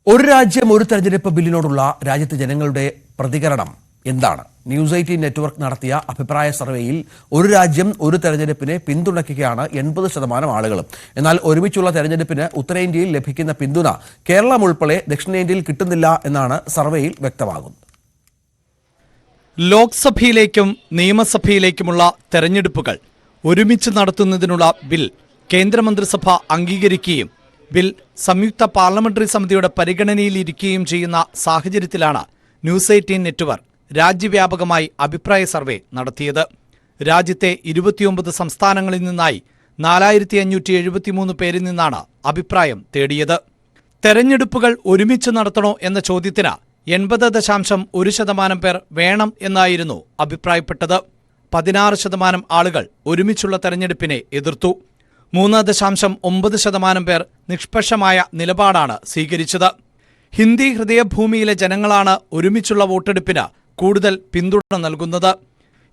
ഒരു രാജ്യം ഒരു തെരഞ്ഞെടുപ്പ് ബില്ലിനോടുള്ള രാജ്യത്തെ ജനങ്ങളുടെ പ്രതികരണം എന്താണ്? ന്യൂസ് 18 നെറ്റ്വർക്ക് നടത്തിയ അഭിപ്രായ സർവേയിൽ ഒരു രാജ്യം ഒരു തെരഞ്ഞെടുപ്പിനെ പിന്തുണയ്ക്കുകയാണ് 80% ആളുകളും. എന്നാൽ ഒരുമിച്ചുള്ള തെരഞ്ഞെടുപ്പിന് ഉത്തരേന്ത്യയിൽ ലഭിക്കുന്ന പിന്തുണ കേരളം ഉൾപ്പെടെ ദക്ഷിണേന്ത്യയിൽ കിട്ടുന്നില്ല എന്നാണ് സർവേയിൽ വ്യക്തമാകുന്നത്. ലോക്സഭയിലേക്കും നിയമസഭയിലേക്കുമുള്ള തെരഞ്ഞെടുപ്പുകൾ ഒരുമിച്ച് നടത്തുന്നതിനുള്ള ബിൽ കേന്ദ്രമന്ത്രിസഭ അംഗീകരിക്കുകയും ബിൽ സംയുക്ത പാർലമെന്ററി സമിതിയുടെ പരിഗണനയിലിരിക്കുകയും ചെയ്യുന്ന സാഹചര്യത്തിലാണ് ന്യൂസ് 18 നെറ്റ്വർക്ക് രാജ്യവ്യാപകമായി അഭിപ്രായ സർവേ നടത്തിയത്. രാജ്യത്തെ 29 സംസ്ഥാനങ്ങളിൽ നിന്നായി 4573 പേരിൽ നിന്നാണ് അഭിപ്രായം തേടിയത്. തെരഞ്ഞെടുപ്പുകൾ ഒരുമിച്ച് നടത്തണോ എന്ന ചോദ്യത്തിന് 80.1% പേർ വേണം എന്നായിരുന്നു അഭിപ്രായപ്പെട്ടത്. 16% ആളുകൾ ഒരുമിച്ചുള്ള തെരഞ്ഞെടുപ്പിനെ എതിർത്തു. 3.9% പേർ നിഷ്പക്ഷമായ നിലപാടാണ് സ്വീകരിച്ചത്. ഹിന്ദി ഹൃദയഭൂമിയിലെ ജനങ്ങളാണ് ഒരുമിച്ചുള്ള വോട്ടെടുപ്പിന് കൂടുതൽ പിന്തുണ നൽകുന്നത്.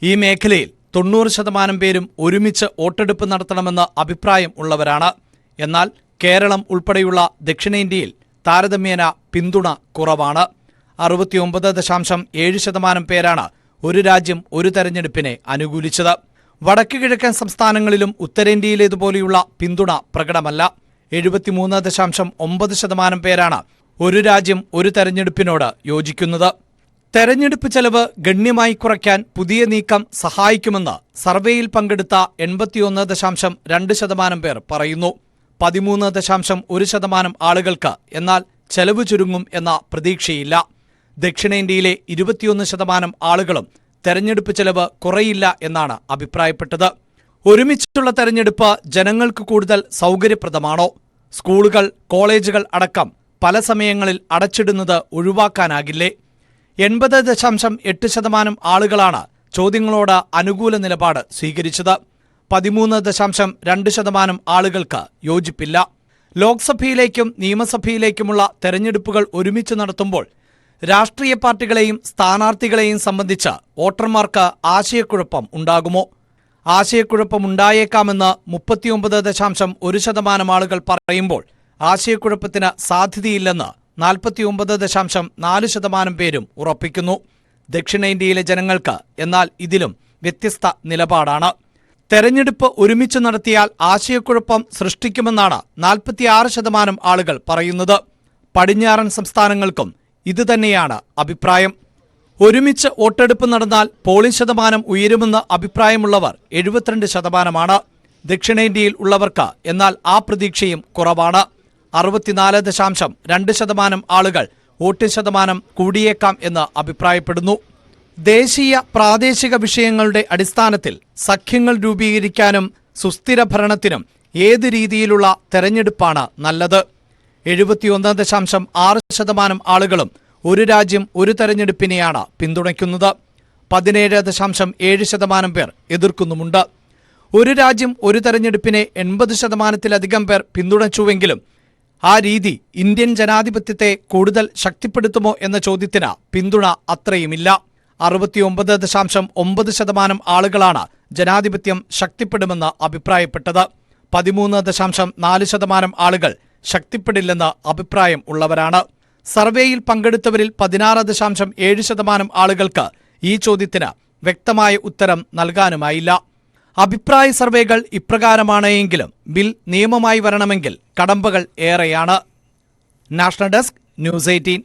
ഈ മേഖലയിൽ 90% പേരും ഒരുമിച്ച് വോട്ടെടുപ്പ് നടത്തണമെന്ന് അഭിപ്രായം ഉള്ളവരാണ്. എന്നാൽ കേരളം ഉൾപ്പെടെയുള്ള ദക്ഷിണേന്ത്യയിൽ താരതമ്യേന പിന്തുണ കുറവാണ്. 69.7% പേരാണ് ഒരു രാജ്യം ഒരു തെരഞ്ഞെടുപ്പിനെ അനുകൂലിച്ചത്. വടക്ക് കിഴക്കൻ സംസ്ഥാനങ്ങളിലും ഉത്തരേന്ത്യയിലേതുപോലെയുള്ള പിന്തുണ പ്രകടമല്ല. 73.9% പേരാണ് ഒരു രാജ്യം ഒരു തെരഞ്ഞെടുപ്പിനോട് യോജിക്കുന്നത്. തെരഞ്ഞെടുപ്പ് ചെലവ് ഗണ്യമായി കുറയ്ക്കാൻ പുതിയ നീക്കം സഹായിക്കുമെന്ന് സർവേയിൽ പങ്കെടുത്ത 81.2% പേർ പറയുന്നു. 13.1% ആളുകൾക്ക് എന്നാൽ ചെലവ് ചുരുങ്ങും എന്ന പ്രതീക്ഷയില്ല. ദക്ഷിണേന്ത്യയിലെ 21% ആളുകളും തെരഞ്ഞെടുപ്പ് ചെലവ് കുറയില്ല എന്നാണ് അഭിപ്രായപ്പെട്ടത്. ഒരുമിച്ചുള്ള തെരഞ്ഞെടുപ്പ് ജനങ്ങൾക്ക് കൂടുതൽ സൗകര്യപ്രദമാണോ? സ്കൂളുകൾ, കോളേജുകൾ അടക്കം പല സമയങ്ങളിൽ അടച്ചിടുന്നത് ഒഴിവാക്കാനാകില്ലേ? 80.8% ആളുകളാണ് ചോദ്യങ്ങളോട് അനുകൂല നിലപാട് സ്വീകരിച്ചത്. 13.2% ആളുകൾക്ക് യോജിപ്പില്ല. ലോക്സഭയിലേക്കും നിയമസഭയിലേക്കുമുള്ള തെരഞ്ഞെടുപ്പുകൾ ഒരുമിച്ച് നടത്തുമ്പോൾ രാഷ്ട്രീയ പാർട്ടികളെയും സ്ഥാനാർത്ഥികളെയും സംബന്ധിച്ച് വോട്ടർമാർക്ക് ആശയക്കുഴപ്പം ഉണ്ടാകുമോ? ആശയക്കുഴപ്പമുണ്ടായേക്കാമെന്ന് 39.1% ആളുകൾ പറയുമ്പോൾ ആശയക്കുഴപ്പത്തിന് സാധ്യതയില്ലെന്ന് 49.4% പേരും ഉറപ്പിക്കുന്നു. ദക്ഷിണേന്ത്യയിലെ ജനങ്ങൾക്ക് എന്നാൽ ഇതിലും വ്യത്യസ്ത നിലപാടാണ്. തെരഞ്ഞെടുപ്പ് ഒരുമിച്ച് നടത്തിയാൽ ആശയക്കുഴപ്പം സൃഷ്ടിക്കുമെന്നാണ് 46% ആളുകൾ പറയുന്നത്. പടിഞ്ഞാറൻ സംസ്ഥാനങ്ങൾക്കും ഇതുതന്നെയാണ് അഭിപ്രായം. ഒരുമിച്ച് വോട്ടെടുപ്പ് നടന്നാൽ പോളിംഗ് ശതമാനം ഉയരുമെന്ന് അഭിപ്രായമുള്ളവർ 72%. ദക്ഷിണേന്ത്യയിൽ ഉള്ളവർക്ക് എന്നാൽ ആ പ്രതീക്ഷയും കുറവാണ്. 64.2% ആളുകൾ വോട്ടിംഗ് ശതമാനം കൂടിയേക്കാം എന്ന് അഭിപ്രായപ്പെടുന്നു. ദേശീയ പ്രാദേശിക വിഷയങ്ങളുടെ അടിസ്ഥാനത്തിൽ സഖ്യങ്ങൾ രൂപീകരിക്കാനും സുസ്ഥിര ഭരണത്തിനും ഏത് രീതിയിലുള്ള തെരഞ്ഞെടുപ്പാണ് നല്ലത്? 71.6% ആളുകളും ഒരു രാജ്യം ഒരു തെരഞ്ഞെടുപ്പിനെയാണ് പിന്തുണയ്ക്കുന്നത്. 17.7% പേർ എതിർക്കുന്നുമുണ്ട്. ഒരു രാജ്യം ഒരു തെരഞ്ഞെടുപ്പിനെ 80%-ലധികം പേർ പിന്തുണച്ചുവെങ്കിലും ആ രീതി ഇന്ത്യൻ ജനാധിപത്യത്തെ കൂടുതൽ ശക്തിപ്പെടുത്തുമോ എന്ന ചോദ്യത്തിന് പിന്തുണ അത്രയുമില്ല. 69.9% ആളുകളാണ് ജനാധിപത്യം ശക്തിപ്പെടുമെന്ന് അഭിപ്രായപ്പെട്ടത്. 13.4% ആളുകൾ ശക്തിപ്പെടില്ലെന്ന് അഭിപ്രായം ഉള്ളവരാണ്. സർവേയിൽ പങ്കെടുത്തവരിൽ 16.7% ആളുകൾക്ക് ഈ ചോദ്യത്തിന് വ്യക്തമായ ഉത്തരം നൽകാനുമായില്ല. അഭിപ്രായ സർവേകൾ ഇപ്രകാരമാണ് എങ്കിലും ബിൽ നിയമമായി വരണമെങ്കിൽ കടമ്പകൾ ഏറെയാണ്. National desk, news 18.